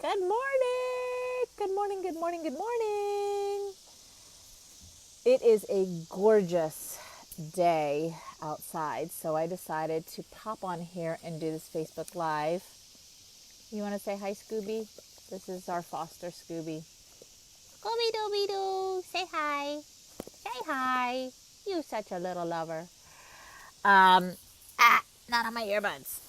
Good morning. Good morning, good morning, good morning. It is a gorgeous day outside, so I decided to pop on here and do this Facebook Live. You want to say hi, Scooby? This is our foster Scooby. Scooby-Dooby-Doo, say hi. Say hi. You such a little lover. Not on my earbuds.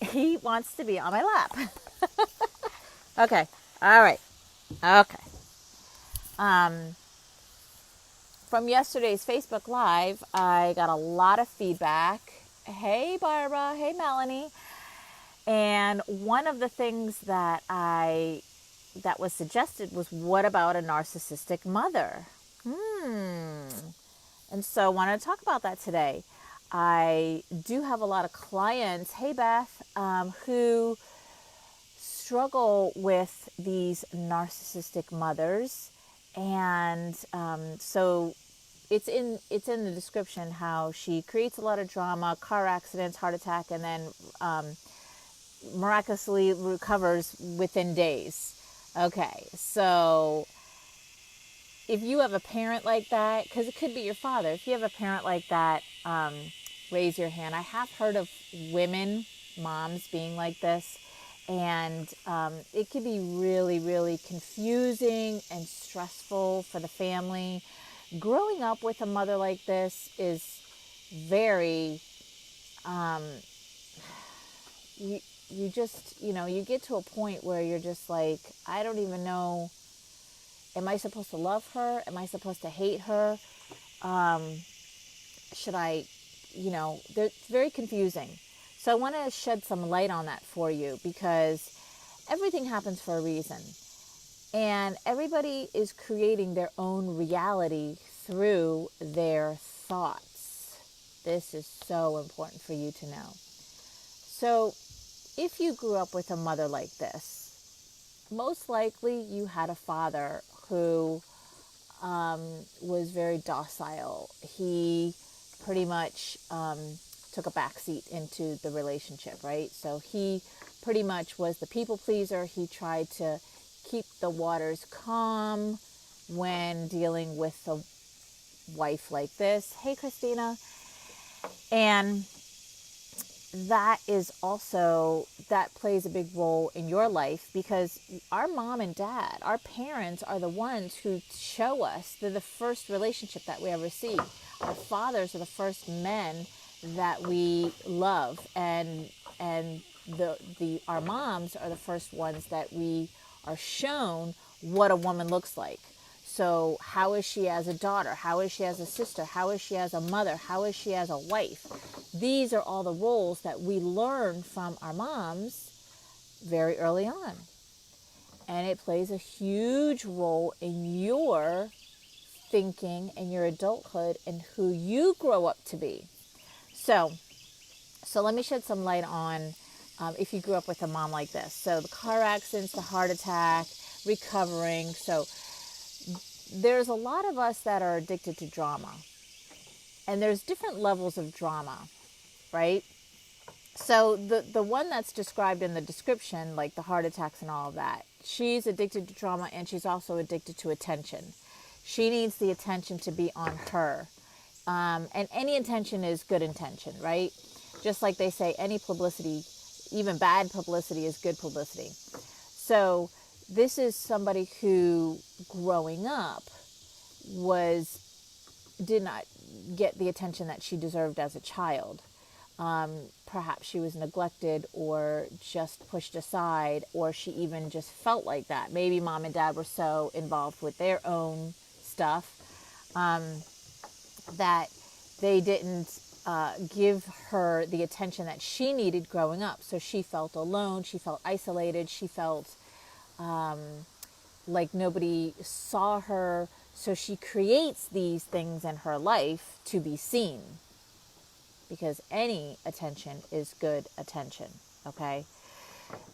He wants to be on my lap. Okay. All right. Okay. From yesterday's Facebook Live, I got a lot of feedback. Hey, Barbara. Hey, Melanie. And one of the things that was suggested was, what about a narcissistic mother? And so I wanted to talk about that today. I do have a lot of clients, hey Beth, who struggle with these narcissistic mothers, and so it's in the description how she creates a lot of drama, car accidents, heart attack, and then miraculously recovers within days. Okay, so if you have a parent like that, because it could be your father, if you have a parent like that, raise your hand. I have heard of women, moms being like this, and it can be really, really confusing and stressful for the family. Growing up with a mother like this is very, you just, you get to a point where you're just like, I don't even know, am I supposed to love her? Am I supposed to hate her? Should I, it's very confusing. So I want to shed some light on that for you, because everything happens for a reason. And everybody is creating their own reality through their thoughts. This is so important for you to know. So if you grew up with a mother like this, most likely you had a father who was very docile. He pretty much took a backseat into the relationship, right? So he pretty much was the people pleaser. He tried to keep the waters calm when dealing with a wife like this. Hey, Christina. And that plays a big role in your life, because our mom and dad, our parents, are the ones who show us. They're the first relationship that we ever see. Our fathers are the first men that we love, and our moms are the first ones that we are shown what a woman looks like. So how is she as a daughter? How is she as a sister? How is she as a mother? How is she as a wife? These are all the roles that we learn from our moms very early on. And it plays a huge role in your thinking and your adulthood and who you grow up to be. So let me shed some light on if you grew up with a mom like this. So the car accidents, the heart attack, recovering. So there's a lot of us that are addicted to drama. And there's different levels of drama, right? So the one that's described in the description, like the heart attacks and all of that, she's addicted to drama, and she's also addicted to attention. She needs the attention to be on her. And any attention is good intention, right? Just like they say, any publicity, even bad publicity, is good publicity. So this is somebody who, growing up, did not get the attention that she deserved as a child. Perhaps she was neglected or just pushed aside, or she even just felt like that. Maybe mom and dad were so involved with their own stuff that they didn't give her the attention that she needed growing up. So she felt alone, she felt isolated, she felt like nobody saw her. So she creates these things in her life to be seen, because any attention is good attention, okay?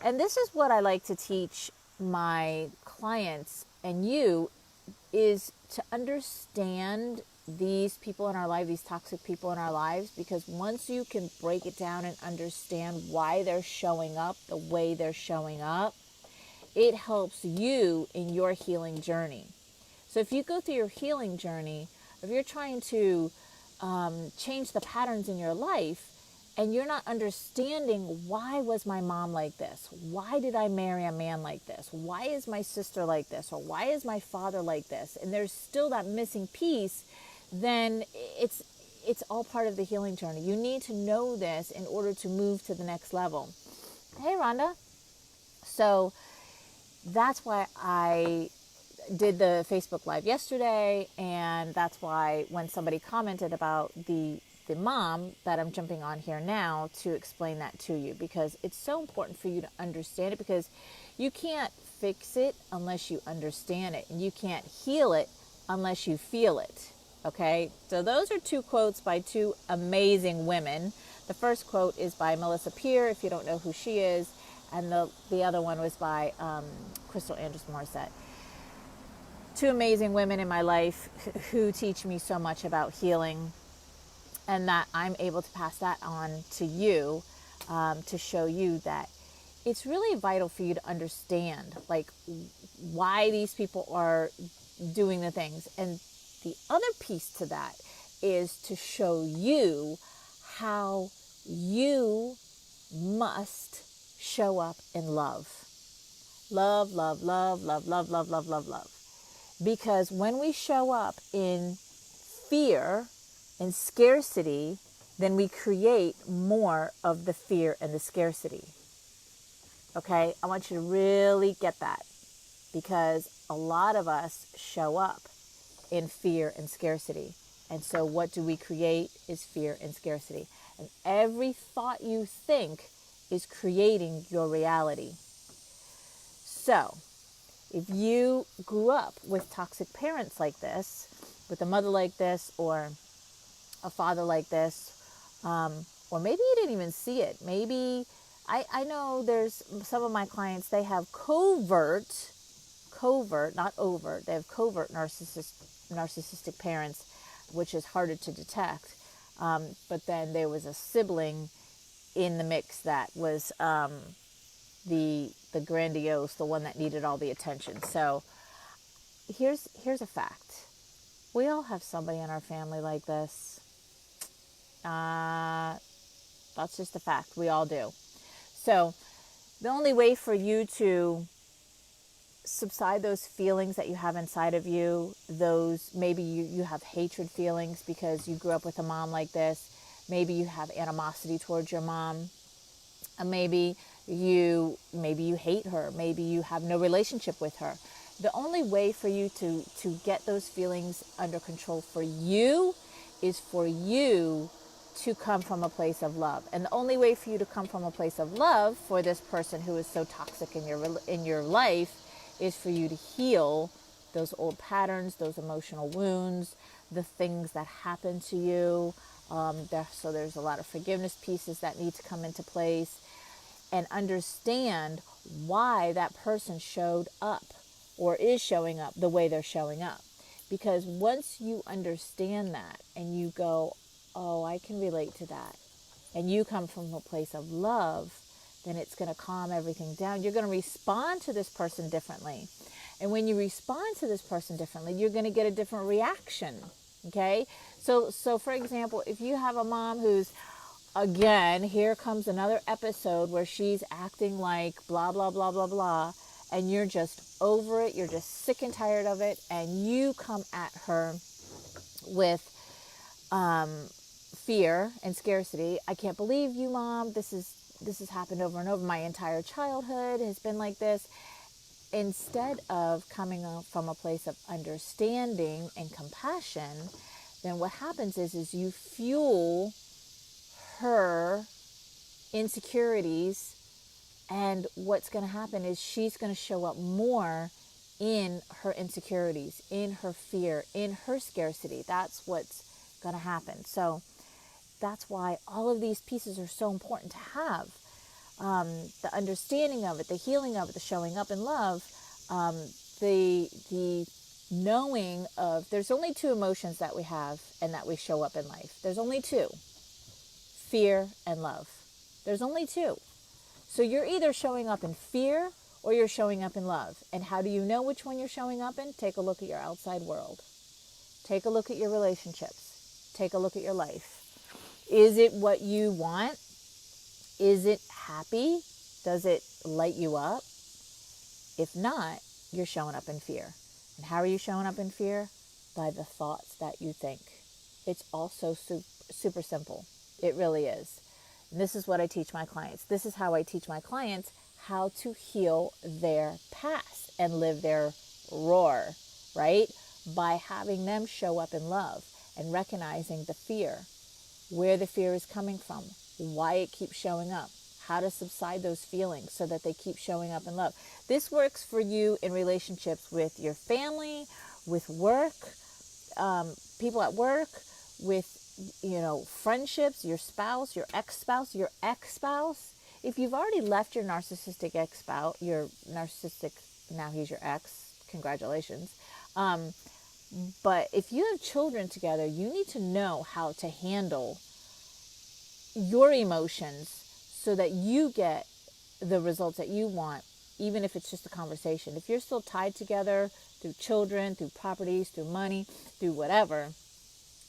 And this is what I like to teach my clients and you, is to understand these people in our life, these toxic people in our lives, because once you can break it down and understand why they're showing up the way they're showing up, it helps you in your healing journey. So if you go through your healing journey, if you're trying to change the patterns in your life, and you're not understanding, why was my mom like this? Why did I marry a man like this? Why is my sister like this? Or why is my father like this? And there's still that missing piece, then it's all part of the healing journey. You need to know this in order to move to the next level. Hey, Rhonda. So that's why I did the Facebook Live yesterday, and that's why when somebody commented about the mom, that I'm jumping on here now to explain that to you, because it's so important for you to understand it, because you can't fix it unless you understand it, and you can't heal it unless you feel it. Okay, so those are two quotes by two amazing women. The first quote is by Melissa Peer, if you don't know who she is, and the other one was by Crystal Andrus Morissette. Two amazing women in my life who teach me so much about healing, and that I'm able to pass that on to you, to show you that it's really vital for you to understand, like, why these people are doing the things. And the other piece to that is to show you how you must show up in love. Love, love, love, love, love, love, love, love, love. Because when we show up in fear and scarcity, then we create more of the fear and the scarcity. Okay? I want you to really get that, because a lot of us show up in fear and scarcity. And so what do we create is fear and scarcity. And every thought you think is creating your reality. So, if you grew up with toxic parents like this, with a mother like this, or a father like this, or maybe you didn't even see it. Maybe, I know there's some of my clients, they have covert, not overt, they have covert narcissistic parents, which is harder to detect. But then there was a sibling in the mix that was the grandiose, the one that needed all the attention. So here's a fact. We all have somebody in our family like this. That's just a fact. We all do. So the only way for you to subside those feelings that you have inside of you, those, maybe you have hatred feelings because you grew up with a mom like this. Maybe you have animosity towards your mom. Maybe you hate her. Maybe you have no relationship with her. The only way for you to get those feelings under control for you is for you to come from a place of love. And the only way for you to come from a place of love for this person who is so toxic in your life is for you to heal those old patterns, those emotional wounds, the things that happened to you. So there's a lot of forgiveness pieces that need to come into place, and understand why that person showed up or is showing up the way they're showing up. Because once you understand that and you go, oh, I can relate to that, and you come from a place of love, then it's going to calm everything down. You're going to respond to this person differently. And when you respond to this person differently, you're going to get a different reaction. Okay? So for example, if you have a mom who's, again, here comes another episode where she's acting like blah, blah, blah, blah, blah, and you're just over it, you're just sick and tired of it, and you come at her with fear and scarcity. I can't believe you, Mom. This has happened over and over. My entire childhood has been like this. Instead of coming from a place of understanding and compassion, then what happens is you fuel her insecurities, and what's going to happen is she's going to show up more in her insecurities, in her fear, in her scarcity. That's what's going to happen. So that's why all of these pieces are so important to have. The understanding of it, the healing of it, the showing up in love, the knowing of, there's only two emotions that we have and that we show up in life. There's only two: fear and love. There's only two. So you're either showing up in fear or you're showing up in love. And how do you know which one you're showing up in? Take a look at your outside world. Take a look at your relationships. Take a look at your life. Is it what you want? Is it happy? Does it light you up? If not, you're showing up in fear. And how are you showing up in fear? By the thoughts that you think. It's also super simple. It really is. And this is what I teach my clients. This is how I teach my clients how to heal their past and live their roar, right? By having them show up in love and recognizing the fear, where the fear is coming from, why it keeps showing up, how to subside those feelings so that they keep showing up in love. This works for you in relationships with your family, with work, people at work, with, friendships, your spouse, your ex-spouse. If you've already left your narcissistic ex-spouse, now he's your ex, congratulations. But if you have children together, you need to know how to handle your emotions so that you get the results that you want, even if it's just a conversation. If you're still tied together through children, through properties, through money, through whatever,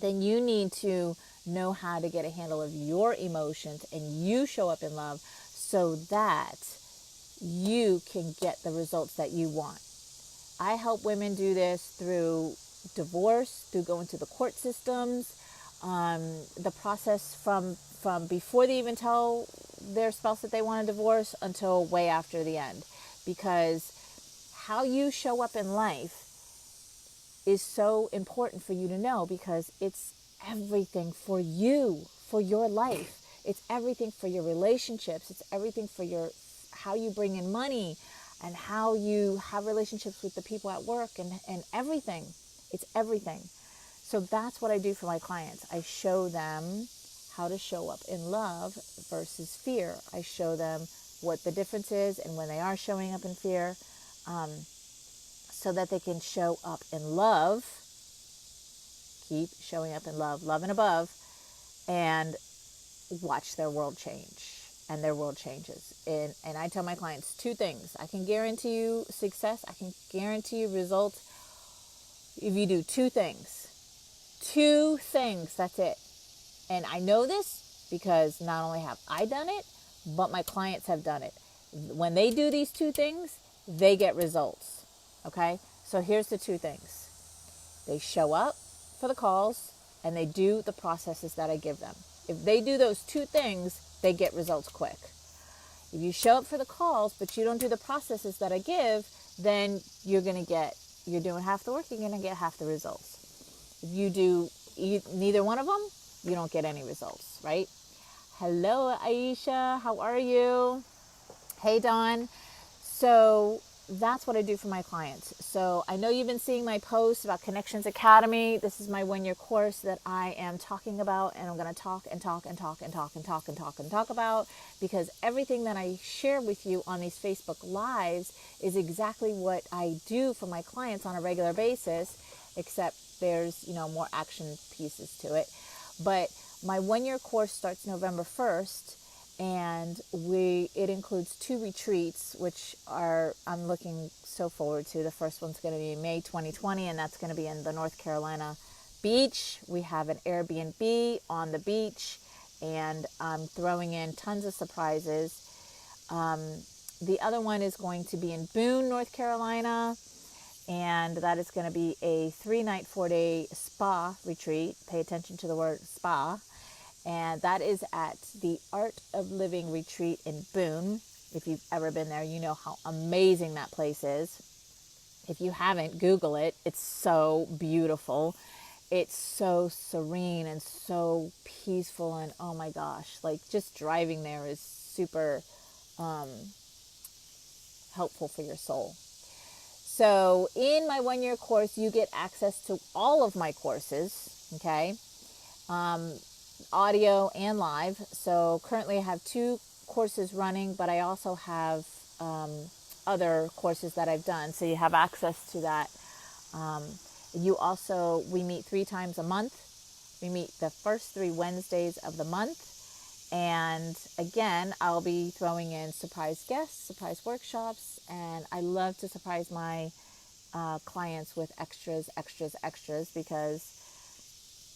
then you need to know how to get a handle of your emotions and you show up in love so that you can get the results that you want. I help women do this through divorce, through going to the court systems, the process from before they even tell their spouse that they want a divorce until way after the end. Because how you show up in life is so important for you to know, because it's everything for you, for your life. It's everything for your relationships. It's everything for how you bring in money and how you have relationships with the people at work and everything. It's everything. So that's what I do for my clients. I show them how to show up in love versus fear. I show them what the difference is and when they are showing up in fear, so that they can show up in love, keep showing up in love and above, and watch their world change. And their world changes. And I tell my clients 2 things. I can guarantee you success. I can guarantee you results if you do 2 things. 2 things, that's it. And I know this because not only have I done it, but my clients have done it. When they do these 2 things, they get results. Okay? So here's the 2 things. They show up for the calls and they do the processes that I give them. If they do those 2 things, they get results quick. If you show up for the calls, but you don't do the processes that I give, then you're doing half the work, you're going to get half the results. If you do neither one of them, you don't get any results, right? Hello, Aisha. How are you? Hey, Dawn. So that's what I do for my clients. So I know you've been seeing my posts about Connections Academy. This is my 1-year course that I am talking about, and I'm going to talk about, because everything that I share with you on these Facebook Lives is exactly what I do for my clients on a regular basis, except there's, more action pieces to it. But my 1-year course starts November 1st. And it includes 2 retreats, which I'm looking so forward to. The first one's going to be May 2020, and that's going to be in the North Carolina beach. We have an Airbnb on the beach, and I'm throwing in tons of surprises. The other one is going to be in Boone, North Carolina, and that is going to be a 3-night, 4-day spa retreat. Pay attention to the word spa. And that is at the Art of Living Retreat in Boone. If you've ever been there, you know how amazing that place is. If you haven't, Google it. It's so beautiful. It's so serene and so peaceful. And oh my gosh, just driving there is super helpful for your soul. So in my 1-year course, you get access to all of my courses, okay? Audio and live. So currently I have 2 courses running, but I also have other courses that I've done. So you have access to that. We meet 3 times a month. We meet the first 3 Wednesdays of the month. And again, I'll be throwing in surprise guests, surprise workshops, and I love to surprise my clients with extras, extras, extras, because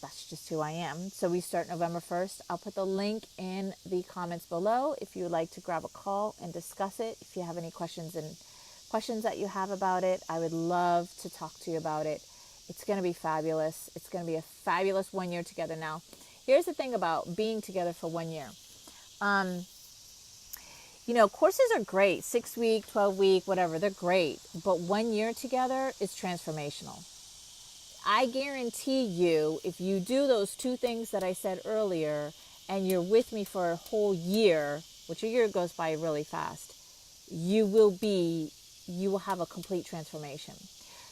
that's just who I am. So we start November 1st. I'll put the link in the comments below if you would like to grab a call and discuss it. If you have any questions that you have about it, I would love to talk to you about it. It's going to be fabulous. It's going to be a fabulous 1 year together. Now, here's the thing about being together for 1 year. Courses are great, 6-week, 12-week, whatever, they're great. But 1 year together is transformational. I guarantee you, if you do those two things that I said earlier, and you're with me for a whole year, which a year goes by really fast, you will have a complete transformation.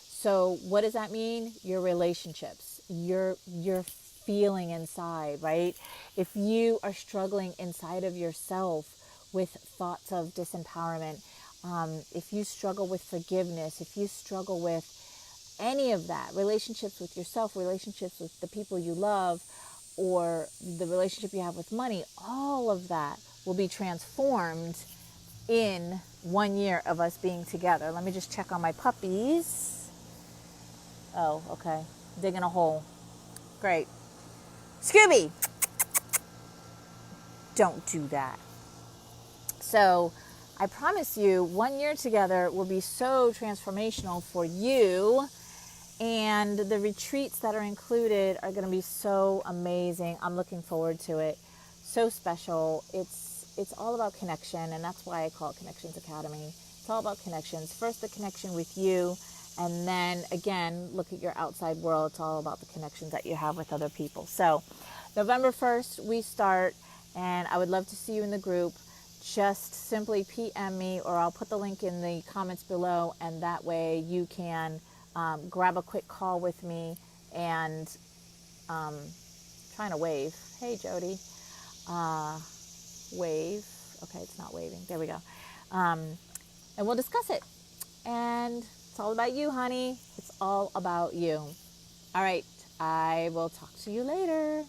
So what does that mean? Your relationships, your feeling inside, right? If you are struggling inside of yourself with thoughts of disempowerment, if you struggle with forgiveness, if you struggle with any of that, relationships with yourself, relationships with the people you love, or the relationship you have with money, all of that will be transformed in 1 year of us being together. Let me just check on my puppies. Oh, okay. Digging a hole. Great. Scooby! Don't do that. So I promise you, 1 year together will be so transformational for you. And the retreats that are included are going to be so amazing. I'm looking forward to it. So special. It's all about connection, and that's why I call it Connections Academy. It's all about connections. First, the connection with you, and then, again, look at your outside world. It's all about the connections that you have with other people. So, November 1st, we start, and I would love to see you in the group. Just simply PM me, or I'll put the link in the comments below, and that way you can grab a quick call with me and trying to wave. Hey, Jody. Wave. Okay, it's not waving. There we go. And we'll discuss it. And it's all about you, honey. It's all about you. All right. I will talk to you later.